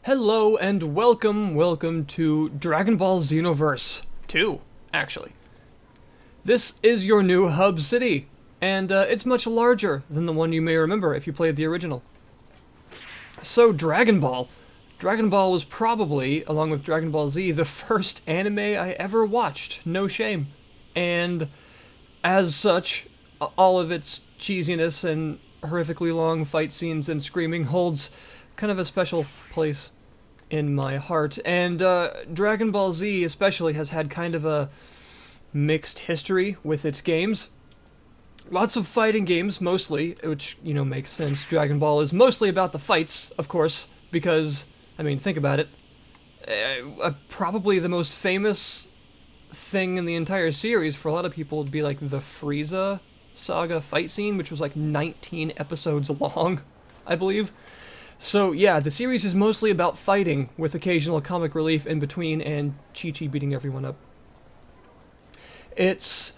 Hello and welcome to Dragon Ball Xenoverse 2, actually. This is your new hub city, and it's much larger than the one you may remember if you played the original. So Dragon Ball. Dragon Ball was probably, along with Dragon Ball Z, the first anime I ever watched, no shame. And as such, all of its cheesiness and horrifically long fight scenes and screaming holds kind of a special place in my heart. And Dragon Ball Z especially has had kind of a mixed history with its games. Lots of fighting games, mostly, which, makes sense. Dragon Ball is mostly about the fights, of course, because, think about it. Probably the most famous thing in the entire series for a lot of people would be like the Frieza saga fight scene, which was like 19 episodes long, I believe. So yeah, the series is mostly about fighting, with occasional comic relief in between and Chi-Chi beating everyone up. It's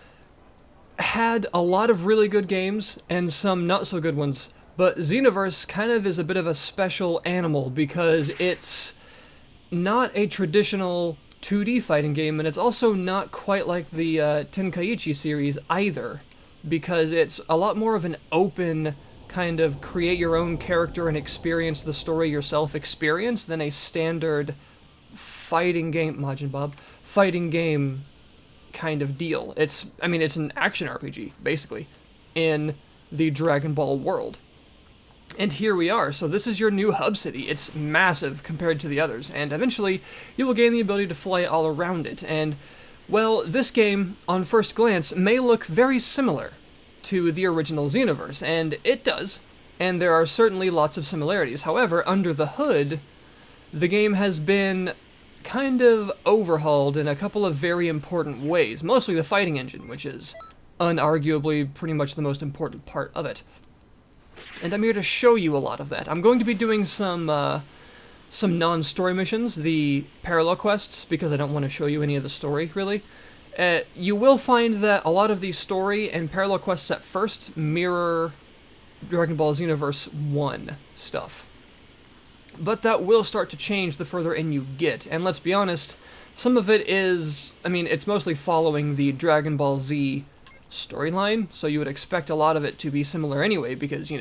had a lot of really good games and some not so good ones, but Xenoverse kind of is a bit of a special animal because it's not a traditional 2D fighting game, and it's also not quite like the Tenkaichi series either, because it's a lot more of an open kind of create your own character and experience the story yourself experience than a standard fighting game, Majin Bob, fighting game kind of deal. It's an action RPG, basically, in the Dragon Ball world. And here we are, so this is your new hub city. It's massive compared to the others, and eventually you will gain the ability to fly all around it. And, well, this game, on first glance, may look very similar to the original Xenoverse, and it does, and there are certainly lots of similarities. However, under the hood, the game has been kind of overhauled in a couple of very important ways, mostly the fighting engine, which is unarguably pretty much the most important part of it. And I'm here to show you a lot of that. I'm going to be doing some non-story missions, the parallel quests, because I don't want to show you any of the story, really. You will find that a lot of the story and parallel quests at first mirror Dragon Ball Xenoverse 1 stuff. But that will start to change the further in you get, and let's be honest, some of it is, it's mostly following the Dragon Ball Z storyline, so you would expect a lot of it to be similar anyway, because, you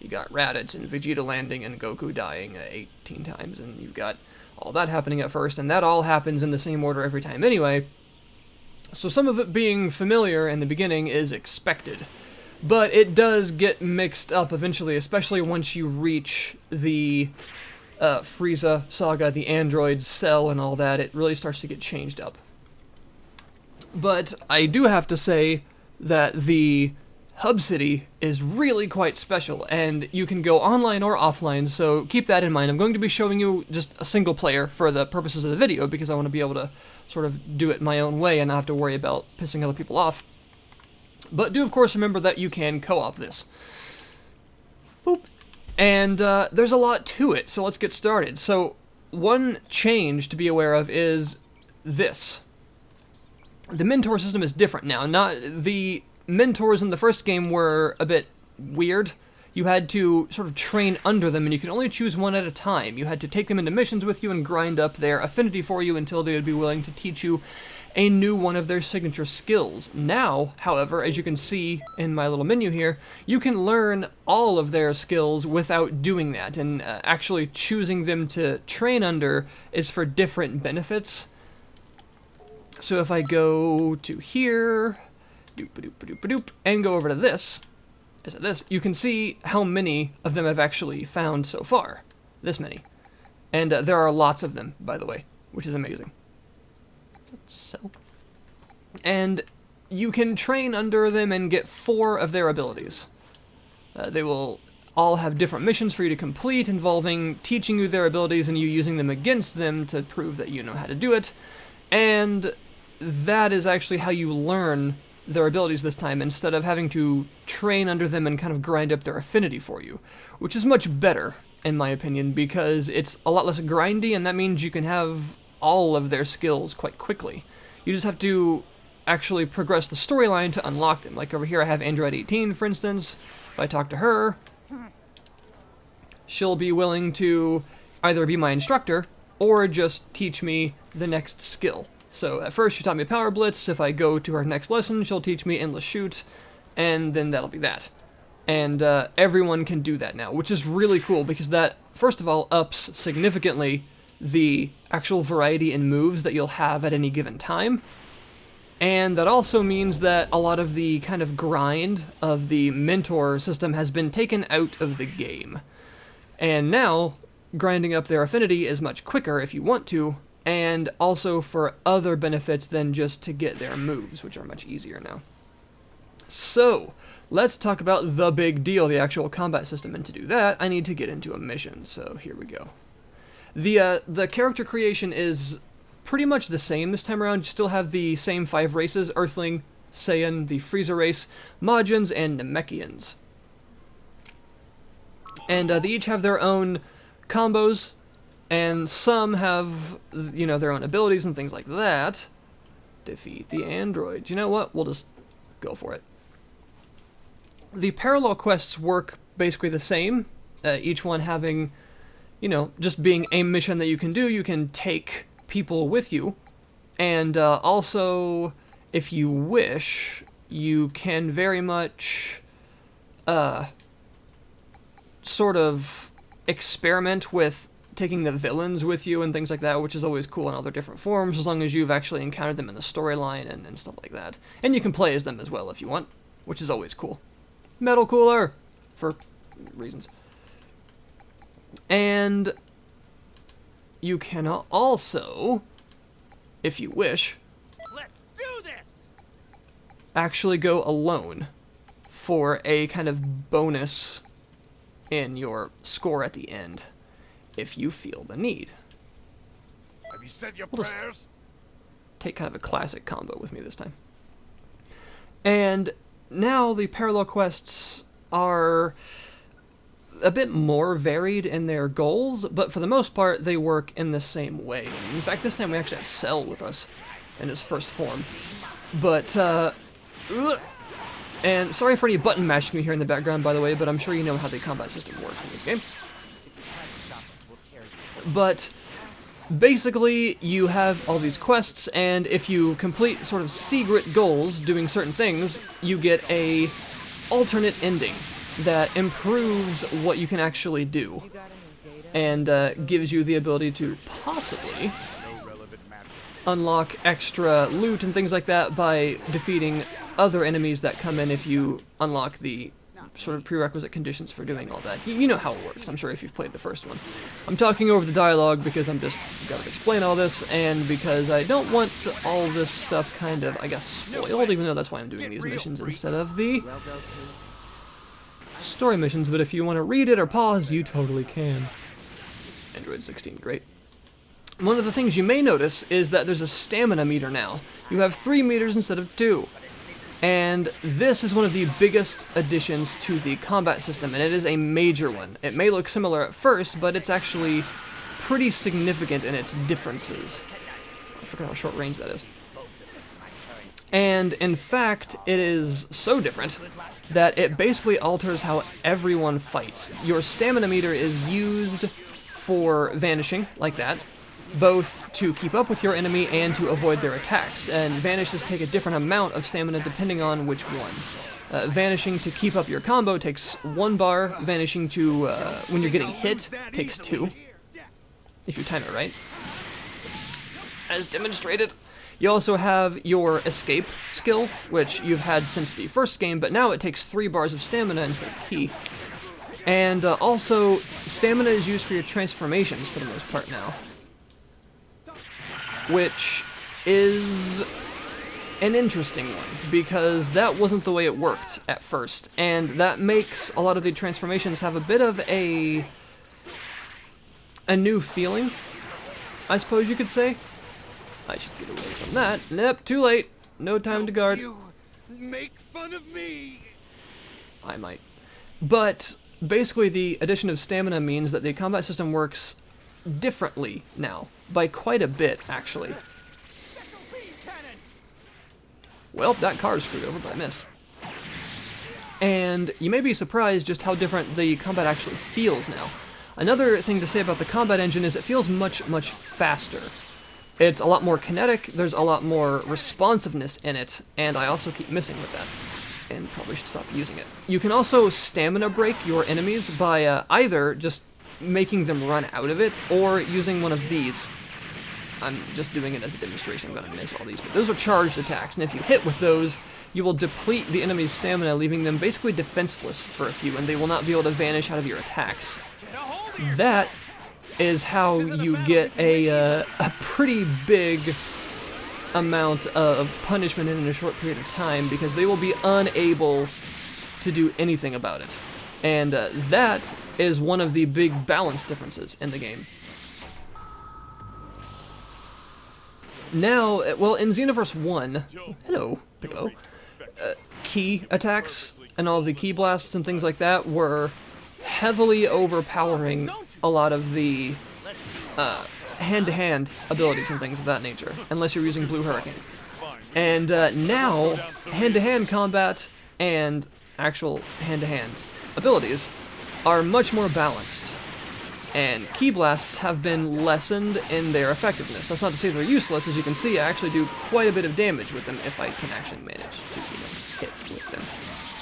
got Raditz and Vegeta landing and Goku dying 18 times, and you've got all that happening at first, and that all happens in the same order every time anyway. So some of it being familiar in the beginning is expected, but it does get mixed up eventually, especially once you reach the Frieza saga, the androids, Cell, and all that. It really starts to get changed up. But I do have to say that the hub city is really quite special, and you can go online or offline, so keep that in mind. I'm going to be showing you just a single player for the purposes of the video, because I want to be able to sort of do it my own way and not have to worry about pissing other people off. But do, of course, remember that you can co-op this. Boop. And there's a lot to it, so let's get started. So one change to be aware of is this. The mentor system is different now. The mentors in the first game were a bit weird. You had to sort of train under them, and you could only choose one at a time. You had to take them into missions with you and grind up their affinity for you until they would be willing to teach you a new one of their signature skills. Now, however, as you can see in my little menu here, you can learn all of their skills without doing that, and actually choosing them to train under is for different benefits. So if I go to here, doop-a-doop-a-doop-a-doop, and go over to this, you can see how many of them I've actually found so far. This many. And there are lots of them, by the way, which is amazing. So, and you can train under them and get 4 of their abilities. They will all have different missions for you to complete, involving teaching you their abilities and you using them against them to prove that you know how to do it. And that is actually how you learn their abilities this time, instead of having to train under them and kind of grind up their affinity for you, which is much better, in my opinion, because it's a lot less grindy, and that means you can have all of their skills quite quickly. You just have to actually progress the storyline to unlock them. Like over here I have Android 18, for instance. If I talk to her, she'll be willing to either be my instructor or just teach me the next skill. So at first she taught me Power Blitz. If I go to her next lesson, she'll teach me Endless Shoot, and then that'll be that. And everyone can do that now, which is really cool because that, first of all, ups significantly the actual variety in moves that you'll have at any given time. And that also means that a lot of the kind of grind of the mentor system has been taken out of the game. And now, grinding up their affinity is much quicker if you want to, and also for other benefits than just to get their moves, which are much easier now. So, let's talk about the big deal, the actual combat system, and to do that, I need to get into a mission, so here we go. The character creation is pretty much the same this time around. You still have the same 5 races: Earthling, Saiyan, the Frieza race, Majins, and Namekians. And they each have their own combos, and some have, you know, their own abilities and things like that. Defeat the android. You know what? We'll just go for it. The parallel quests work basically the same, each one having, you know, just being a mission that you can do. You can take people with you, and also, if you wish, you can very much sort of experiment with taking the villains with you and things like that, which is always cool in all their different forms, as long as you've actually encountered them in the storyline and stuff like that. And you can play as them as well if you want, which is always cool. Metal Cooler! For reasons. And you can also, if you wish, let's do this! actually go alone for a kind of bonus in your score at the end, if you feel the need. Have you said your We'll just prayers? take kind of a classic combo with me this time. And now the parallel quests are a bit more varied in their goals, but for the most part they work in the same way. In fact, this time we actually have Cell with us in his first form. But, and sorry for any button mashing you hear in the background, by the way, but I'm sure you know how the combat system works in this game. But basically, you have all these quests, and if you complete sort of secret goals doing certain things, you get a alternate ending that improves what you can actually do, and gives you the ability to possibly unlock extra loot and things like that by defeating other enemies that come in if you unlock the sort of prerequisite conditions for doing all that. You know how it works, I'm sure, if you've played the first one. I'm talking over the dialogue because I'm just gotta explain all this, and because I don't want all this stuff kind of, I guess, spoiled, even though that's why I'm doing these missions instead of the story missions. But if you want to read it or pause, you totally can. Android 16, great. One of the things you may notice is that there's a stamina meter now. You have 3 meters instead of 2. And this is one of the biggest additions to the combat system, and it is a major one. It may look similar at first, but it's actually pretty significant in its differences. I forgot how short range that is. And in fact, it is so different that it basically alters how everyone fights. Your stamina meter is used for vanishing, like that, both to keep up with your enemy and to avoid their attacks, and vanishes take a different amount of stamina depending on which one. Vanishing to keep up your combo takes 1 bar, vanishing to, when you're getting hit, takes 2, if you time it right. As demonstrated. You also have your escape skill, which you've had since the first game, but now it takes 3 bars of stamina instead of ki. And also, stamina is used for your transformations for the most part now, which is an interesting one, because that wasn't the way it worked at first, and that makes a lot of the transformations have a bit of a new feeling, I suppose you could say. I should get away from that. Nope, too late. No time to guard. You make fun of me. I might. But basically the addition of stamina means that the combat system works differently now, by quite a bit, actually. Well, that car is screwed over, but I missed. And you may be surprised just how different the combat actually feels now. Another thing to say about the combat engine is it feels much, much faster. It's a lot more kinetic, there's a lot more responsiveness in it, and I also keep missing with that, and probably should stop using it. You can also stamina break your enemies by either just making them run out of it, or using one of these. I'm just doing it as a demonstration, I'm going to miss all these, but those are charged attacks, and if you hit with those, you will deplete the enemy's stamina, leaving them basically defenseless for a few, and they will not be able to vanish out of your attacks. That is how you get a pretty big amount of punishment in a short period of time, because they will be unable to do anything about it. And that is one of the big balance differences in the game. Now, well, in Xenoverse 1, hello, Piccolo, key attacks and all the key blasts and things like that were heavily overpowering a lot of the hand-to-hand abilities and things of that nature, unless you're using Blue Hurricane. And now, hand-to-hand combat and actual hand-to-hand abilities are much more balanced, and key blasts have been lessened in their effectiveness. That's not to say they're useless. As you can see, I actually do quite a bit of damage with them if I can actually manage to, hit with them.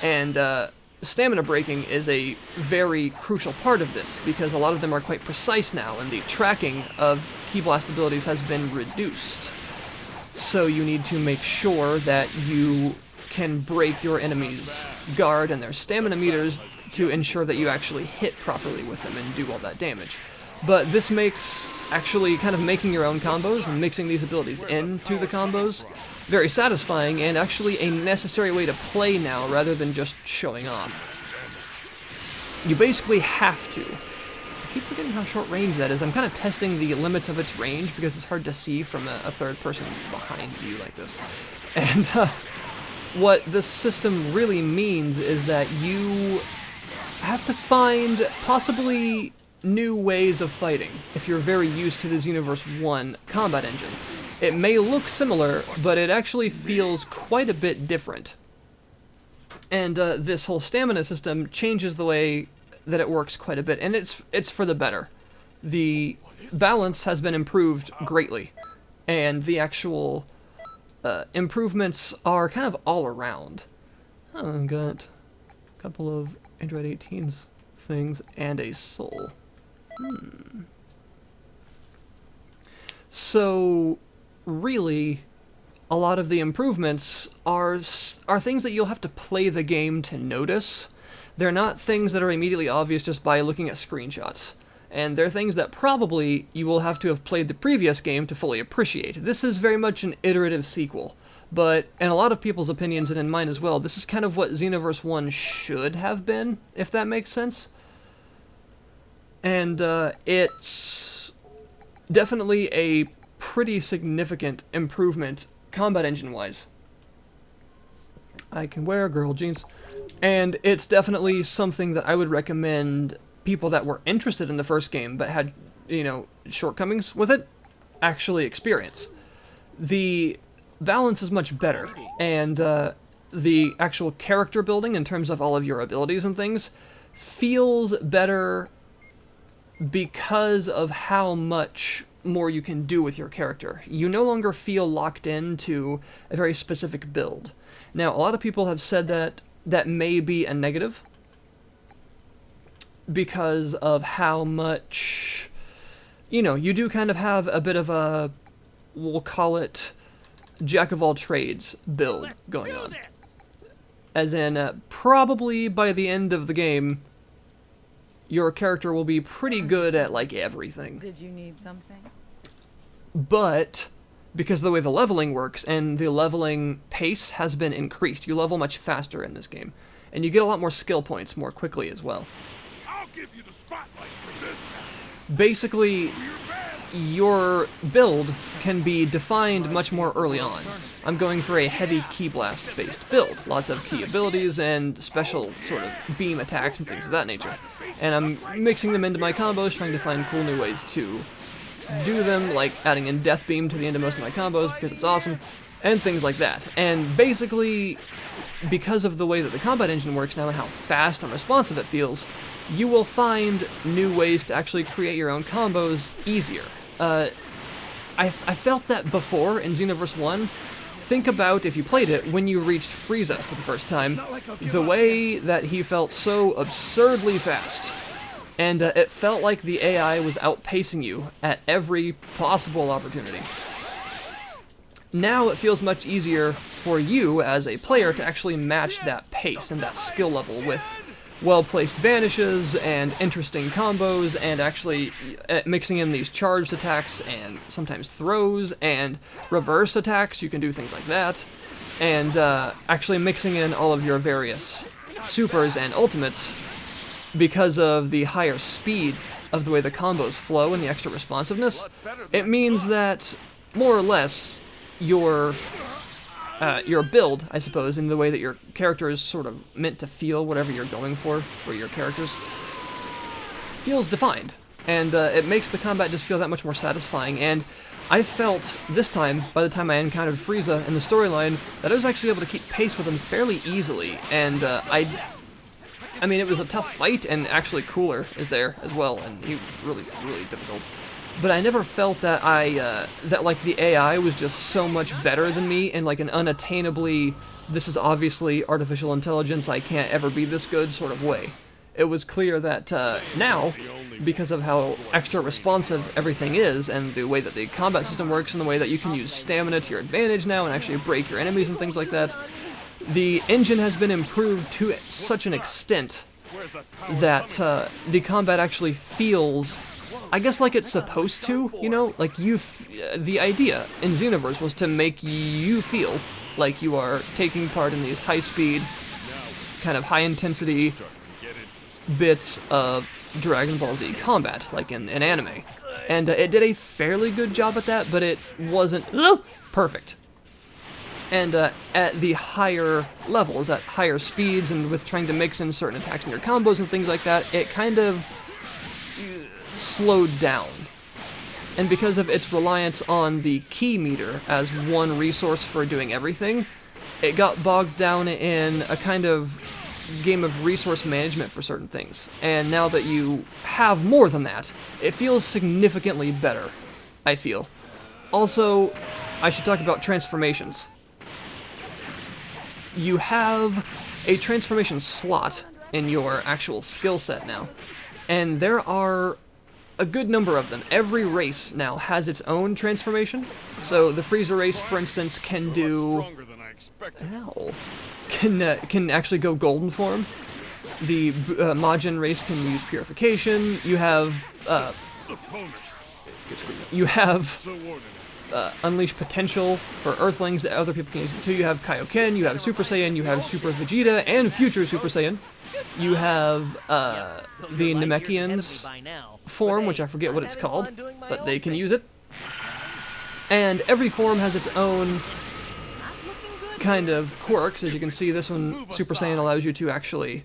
And stamina breaking is a very crucial part of this, because a lot of them are quite precise now, and the tracking of key blast abilities has been reduced. So you need to make sure that you can break your enemy's guard and their stamina meters to ensure that you actually hit properly with them and do all that damage. But this makes actually kind of making your own combos and mixing these abilities into the combos very satisfying, and actually a necessary way to play now rather than just showing off. You basically have to. I keep forgetting how short range that is. I'm kind of testing the limits of its range because it's hard to see from a third person behind you like this. And what this system really means is that you have to find possibly new ways of fighting if you're very used to the Xenoverse 1 combat engine. It may look similar, but it actually feels quite a bit different. And this whole stamina system changes the way that it works quite a bit, and it's for the better. The balance has been improved greatly, and the actual improvements are kind of all around. I've got a couple of Android 18's things and a soul. So, really, a lot of the improvements are things that you'll have to play the game to notice. They're not things that are immediately obvious just by looking at screenshots. And they're things that probably you will have to have played the previous game to fully appreciate. This is very much an iterative sequel, but in a lot of people's opinions, and in mine as well, this is kind of what Xenoverse 1 should have been, if that makes sense. And it's definitely a pretty significant improvement combat engine-wise. I can wear girl jeans. And it's definitely something that I would recommend people that were interested in the first game but had, shortcomings with it, actually experience. The balance is much better, and the actual character building in terms of all of your abilities and things feels better because of how much more you can do with your character. You no longer feel locked into a very specific build. Now, a lot of people have said that that may be a negative because of how much, you do kind of have a bit of a, we'll call it, jack-of-all-trades build going on. As in, probably by the end of the game, your character will be pretty good at, everything. Did you need something? But, because of the way the leveling works, and the leveling pace has been increased, you level much faster in this game. And you get a lot more skill points more quickly as well. I'll give you the spotlight for this battle. Basically, your build can be defined much more early on. I'm going for a heavy key blast based build. Lots of key abilities and special sort of beam attacks and things of that nature. And I'm mixing them into my combos, trying to find cool new ways to do them, like adding in Death Beam to the end of most of my combos because it's awesome, and things like that. And basically, because of the way that the combat engine works now and how fast and responsive it feels, you will find new ways to actually create your own combos easier. I felt that before in Xenoverse 1. Think about, if you played it, when you reached Frieza for the first time, the way that he felt so absurdly fast. And it felt like the AI was outpacing you at every possible opportunity. Now it feels much easier for you as a player to actually match that pace and that skill level with well-placed vanishes and interesting combos, and actually mixing in these charged attacks and sometimes throws and reverse attacks. You can do things like that, and actually mixing in all of your various supers and ultimates because of the higher speed of the way the combos flow and the extra responsiveness. It means that more or less your build, I suppose, in the way that your character is sort of meant to feel, whatever you're going for your characters, feels defined. And it makes the combat just feel that much more satisfying. And I felt this time, by the time I encountered Frieza in the storyline, that I was actually able to keep pace with him fairly easily. And I mean, it was a tough fight, and actually Cooler is there as well, and he was really, really difficult. But I never felt that that like the AI was just so much better than me in like an unattainably, this is obviously artificial intelligence, I can't ever be this good sort of way. It was clear that now, because of how extra responsive everything is, and the way that the combat system works, and the way that you can use stamina to your advantage now and actually break your enemies and things like that, the engine has been improved to such an extent that the combat actually feels, I guess, like it's supposed to, you know? Like, the idea in Xenoverse was to make you feel like you are taking part in these high-speed, kind of high-intensity bits of Dragon Ball Z combat, like in anime. And it did a fairly good job at that, but it wasn't perfect. And at the higher levels, at higher speeds, and with trying to mix in certain attacks in your combos and things like that, it kind of slowed down. And because of its reliance on the key meter as one resource for doing everything, it got bogged down in a kind of game of resource management for certain things. And now that you have more than that, it feels significantly better, I feel. Also, I should talk about transformations. You have a transformation slot in your actual skill set now, and there are a good number of them. Every race now has its own transformation. So the Frieza race, for instance, can do... Ow. Can actually go golden form. The Majin race can use purification. You have... Unleash potential for Earthlings that other people can use it too. You have Kaioken, you have Super Saiyan, you have Super Vegeta, and Future Super Saiyan. You have the Namekian's form, which I forget what it's called, but they can use it. And every form has its own kind of quirks. As you can see, this one, Super Saiyan, allows you to actually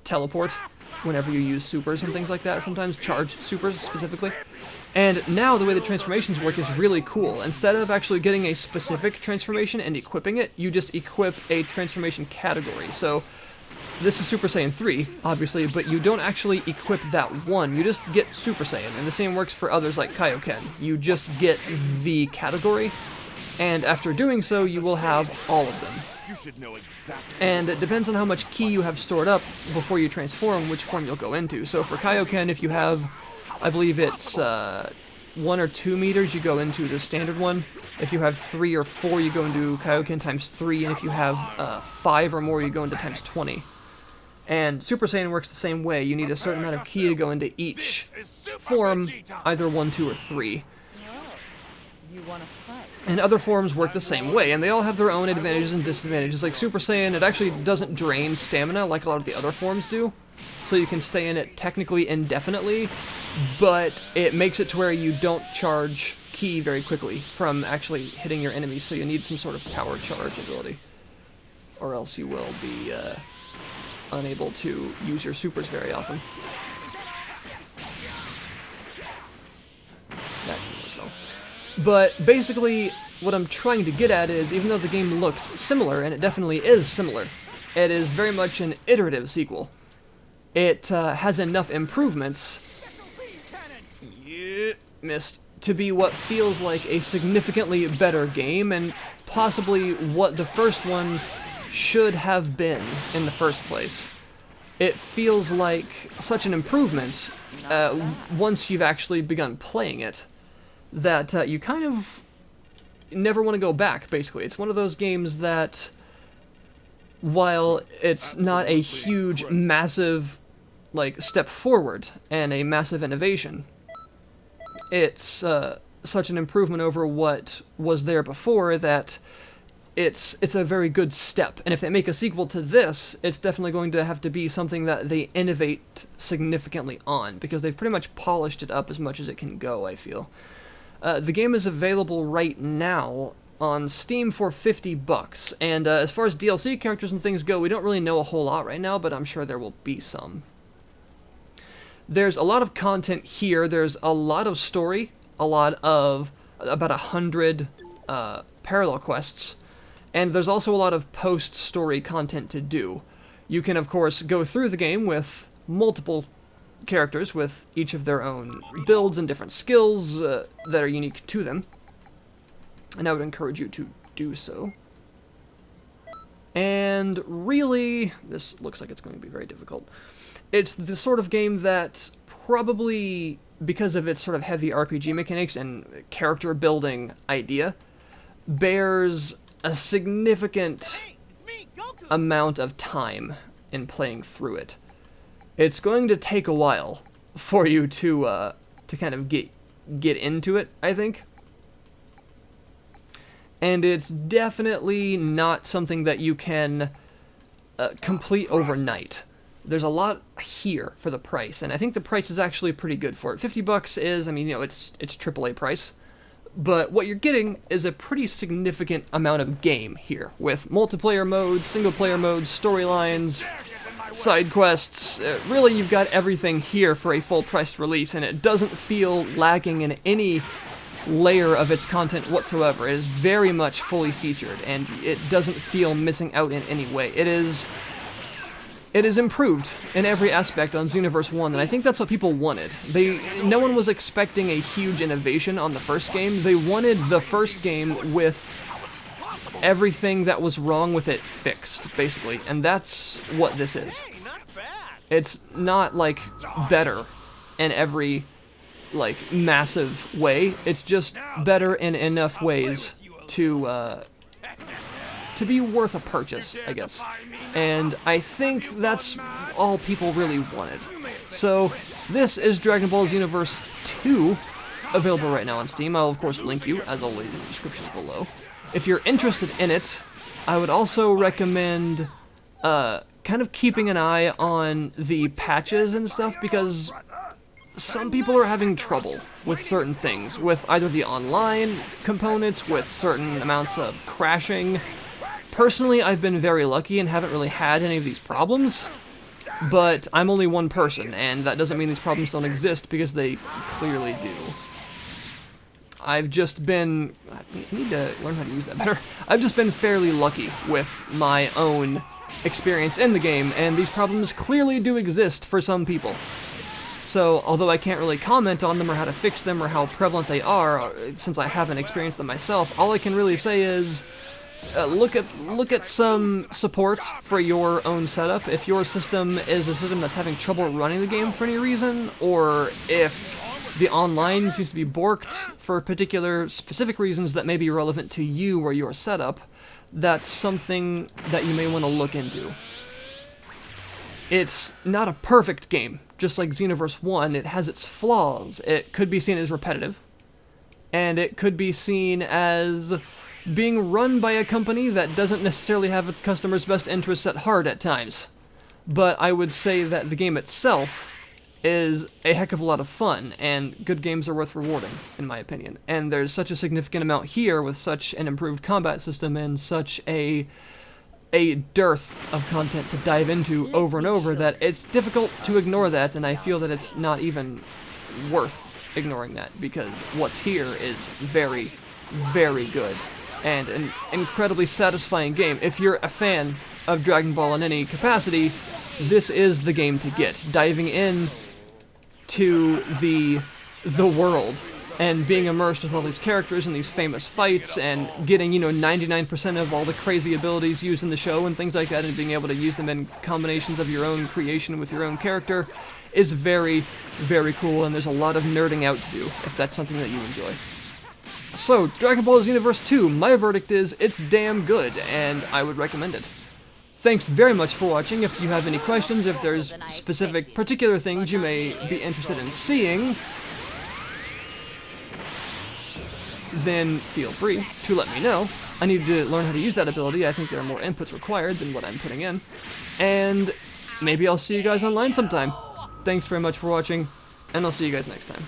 teleport whenever you use supers and things like that, sometimes charged supers specifically. And now the way the transformations work is really cool. Instead of actually getting a specific transformation and equipping it, you just equip a transformation category. So this is Super Saiyan 3, obviously, but you don't actually equip that one. You just get Super Saiyan, and the same works for others like Kaioken. You just get the category, and after doing so, you will have all of them. And it depends on how much ki you have stored up before you transform, which form you'll go into. So for Kaioken, if you have, I believe it's 1 or 2 meters, you go into the standard one. If you have 3 or 4, you go into Kaioken times 3, and if you have 5 or more, you go into times 20. And Super Saiyan works the same way. You need a certain amount of ki to go into each form, either 1, 2, or 3. And other forms work the same way, and they all have their own advantages and disadvantages. Like Super Saiyan, it actually doesn't drain stamina like a lot of the other forms do, so you can stay in it technically indefinitely, but it makes it to where you don't charge ki very quickly from actually hitting your enemies, so you need some sort of power charge ability, or else you will be unable to use your supers very often. That didn't work well. But basically, what I'm trying to get at is, even though the game looks similar, and it definitely is similar, it is very much an iterative sequel. it has enough improvements, yeah, missed, to be what feels like a significantly better game, and possibly what the first one should have been in the first place. It feels like such an improvement once you've actually begun playing it, that you kind of never want to go back, basically. It's one of those games that, while it's not a huge, massive, like, step forward and a massive innovation, it's such an improvement over what was there before that it's a very good step. And if they make a sequel to this, it's definitely going to have to be something that they innovate significantly on, because they've pretty much polished it up as much as it can go, I feel. The game is available right now on Steam for $50, and as far as DLC characters and things go, we don't really know a whole lot right now, but I'm sure there will be some. There's a lot of content here. There's a lot of story, a lot of about 100 parallel quests, and there's also a lot of post-story content to do. You can, of course, go through the game with multiple characters with each of their own builds and different skills that are unique to them, and I would encourage you to do so. And really, this looks like it's going to be very difficult. It's the sort of game that probably, because of its sort of heavy RPG mechanics and character building idea, bears a significant amount of time in playing through it. It's going to take a while for you to kind of get into it, I think. And it's definitely not something that you can complete overnight. There's a lot here for the price, and I think the price is actually pretty good for it. $50 is, I mean, you know, it's AAA price, but what you're getting is a pretty significant amount of game here, with multiplayer modes, single-player modes, storylines, side quests. Really, you've got everything here for a full-priced release, and it doesn't feel lacking in any layer of its content whatsoever. It is very much fully featured, and it doesn't feel missing out in any way. It is improved in every aspect on Xenoverse 1, and I think that's what people wanted. No one was expecting a huge innovation on the first game. They wanted the first game with everything that was wrong with it fixed, basically, and that's what this is. It's not, like, better in every, like, massive way. It's just better in enough ways to be worth a purchase, I guess. And I think that's all people really wanted. So, this is Dragon Ball Xenoverse 2, available right now on Steam. I'll, of course, link you, as always, in the description below. If you're interested in it, I would also recommend kind of keeping an eye on the patches and stuff, because some people are having trouble with certain things, with either the online components, with certain amounts of crashing. Personally, I've been very lucky and haven't really had any of these problems, but I'm only one person, and that doesn't mean these problems don't exist, because they clearly do. I've just been... I need to learn how to use that better. I've just been fairly lucky with my own experience in the game, and these problems clearly do exist for some people. So, although I can't really comment on them or how to fix them or how prevalent they are, since I haven't experienced them myself, all I can really say is look at some support for your own setup. If your system is a system that's having trouble running the game for any reason, or if the online seems to be borked for particular specific reasons that may be relevant to you or your setup, that's something that you may want to look into. It's not a perfect game. Just like Xenoverse 1, it has its flaws. It could be seen as repetitive, and it could be seen as being run by a company that doesn't necessarily have its customers' best interests at heart at times. But I would say that the game itself is a heck of a lot of fun, and good games are worth rewarding, in my opinion. And there's such a significant amount here with such an improved combat system and such a dearth of content to dive into over and over that it's difficult to ignore that, and I feel that it's not even worth ignoring that, because what's here is very, very good, and an incredibly satisfying game. If you're a fan of Dragon Ball in any capacity, this is the game to get. Diving in to the world and being immersed with all these characters and these famous fights and getting, 99% of all the crazy abilities used in the show and things like that, and being able to use them in combinations of your own creation with your own character is very, very cool, and there's a lot of nerding out to do if that's something that you enjoy. So, Dragon Ball Xenoverse 2, my verdict is it's damn good, and I would recommend it. Thanks very much for watching. If you have any questions, if there's specific, particular things you may be interested in seeing, then feel free to let me know. I need to learn how to use that ability. I think there are more inputs required than what I'm putting in. And maybe I'll see you guys online sometime. Thanks very much for watching, and I'll see you guys next time.